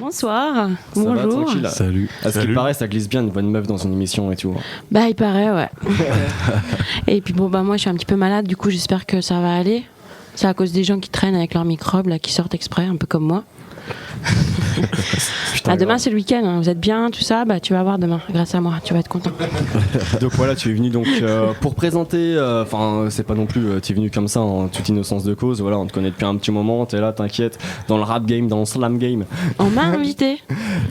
Bonsoir. Ça va, Bonjour. tranquille. Salut. À ce qu'il paraît, ça glisse bien une bonne meuf dans une émission et tout. Bah il paraît, ouais. Et puis bon bah moi je suis un petit peu malade, du coup j'espère que ça va aller. C'est à cause des gens qui traînent avec leurs microbes là, qui sortent exprès, un peu comme moi. Putain, Demain c'est le week-end, hein. Vous êtes bien, tout ça, bah tu vas voir demain, grâce à moi, tu vas être content. Donc voilà, tu es venu donc pour présenter, enfin c'est pas non plus, tu es venu comme ça en toute innocence de cause, voilà, on te connaît depuis un petit moment, t'es là, t'inquiète, dans le rap game, dans le slam game. On m'a invité.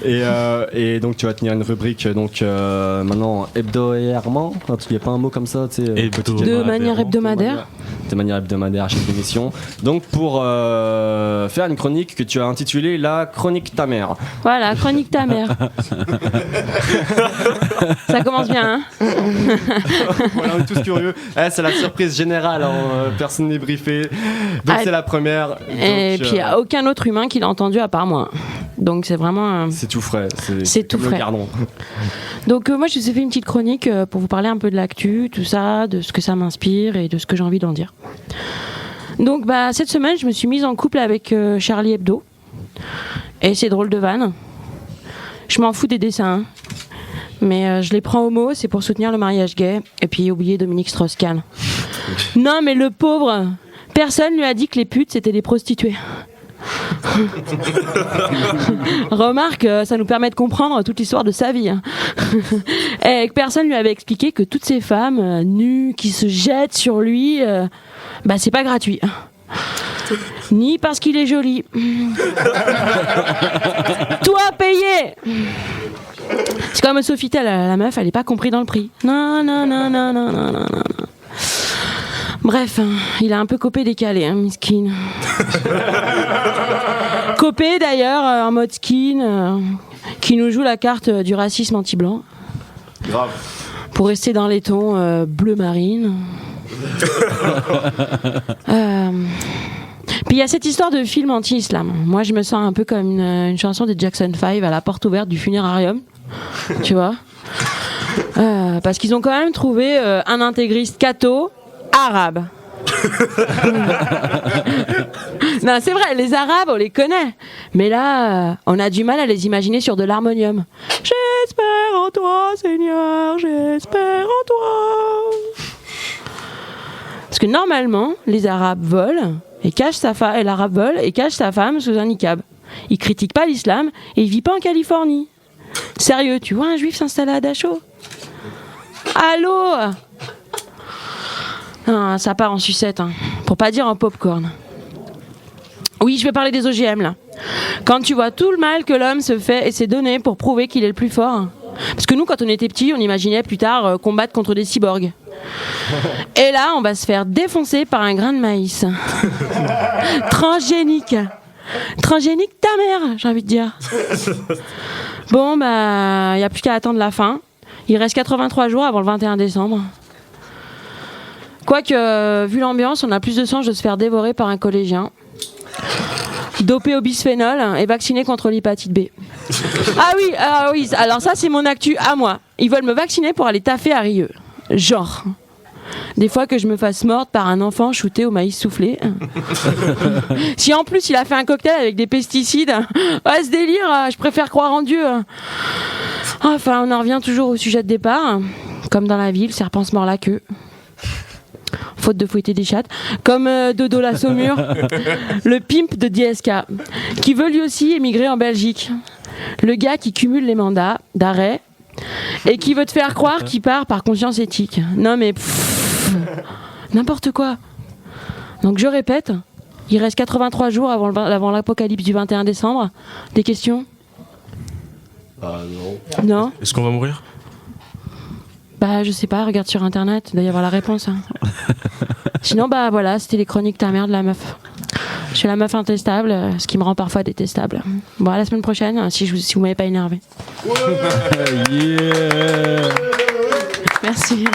Et donc tu vas tenir une rubrique donc maintenant hebdomadairement, il n'y a pas un mot comme ça, tu sais, De manière hebdomadaire. De manière hebdomadaire à chaque émission. Donc pour faire une chronique que tu as intitulée La Chronique ta mère. Voilà, chronique ta mère. Ça commence bien, hein. Voilà, on est tous curieux. C'est la surprise générale, hein, personne n'est briefé. Donc c'est la première. Donc, et puis il n'y a aucun autre humain qui l'a entendu à part moi. Donc c'est vraiment... c'est tout frais. C'est tout frais. Donc moi je vous ai fait une petite chronique pour vous parler un peu de l'actu, tout ça, de ce que ça m'inspire et de ce que j'ai envie d'en dire. Donc bah cette semaine je me suis mise en couple avec Charlie Hebdo. Et c'est drôle de vanne. Je m'en fous des dessins, hein. Mais je les prends au mot, c'est pour soutenir le mariage gay. Et puis oublier Dominique Strauss-Kahn. Non mais le pauvre, personne lui a dit que les putes c'était des prostituées. Remarque, ça nous permet de comprendre toute l'histoire de sa vie, hein. Et que personne lui avait expliqué que toutes ces femmes nues qui se jettent sur lui, bah c'est pas gratuit. Ni parce qu'il est joli. Toi payé. C'est comme Sofitel, la meuf, elle est pas compris dans le prix. Non. Bref, il a un peu copé décalé, hein, miskin. Copé d'ailleurs en mode skin, qui nous joue la carte du racisme anti-blanc. Grave. Pour rester dans les tons bleu marine. Puis il y a cette histoire de film anti-islam. Moi je me sens un peu comme une chanson de Jackson 5 à la porte ouverte du funérarium. Tu vois, parce qu'ils ont quand même trouvé un intégriste catho arabe. Non, c'est vrai, les Arabes, on les connaît. Mais là, on a du mal à les imaginer sur de l'harmonium. J'espère en toi, Seigneur, j'espère en toi. Parce que normalement, les Arabes volent et cachent sa femme, et l'Arabe vole et cache sa femme sous un niqab. Il critique pas l'islam et il vit pas en Californie. Sérieux, tu vois un juif s'installer à Dachau? Allô? Ah, ça part en sucette, hein. Pour pas dire en popcorn. Oui, je vais parler des OGM là. Quand tu vois tout le mal que l'homme se fait et s'est donné pour prouver qu'il est le plus fort. Parce que nous, quand on était petits, on imaginait plus tard combattre contre des cyborgs. Et là, on va se faire défoncer par un grain de maïs. Transgénique. Transgénique ta mère, j'ai envie de dire. Bon, bah, il n'y a plus qu'à attendre la fin. Il reste 83 jours avant le 21 décembre. Quoique, vu l'ambiance, on a plus de chances de se faire dévorer par un collégien. Dopé au bisphénol et vacciné contre l'hépatite B. Ah oui, alors ça c'est mon actu à moi. Ils veulent me vacciner pour aller taffer à Rieux. Genre. Des fois que je me fasse morte par un enfant shooté au maïs soufflé. Si en plus il a fait un cocktail avec des pesticides, ce délire, je préfère croire en Dieu. Enfin, on en revient toujours au sujet de départ. Comme dans la vie, le serpent se mord la queue. Faute de fouetter des chattes. Comme Dodo la Saumure, le pimp de DSK, qui veut lui aussi émigrer en Belgique. Le gars qui cumule les mandats d'arrêt et qui veut te faire croire qu'il part par conscience éthique. Non mais n'importe quoi. Donc je répète, il reste 83 jours avant l'apocalypse du 21 décembre. Des questions? Non. Non? Est-ce qu'on va mourir? Bah je sais pas, regarde sur internet, il doit y avoir la réponse, hein. Sinon bah voilà, c'était les chroniques ta mère de la meuf. Je suis la meuf intestable, ce qui me rend parfois détestable. Bon, à la semaine prochaine, si vous m'avez pas énervé. Yeah. Merci.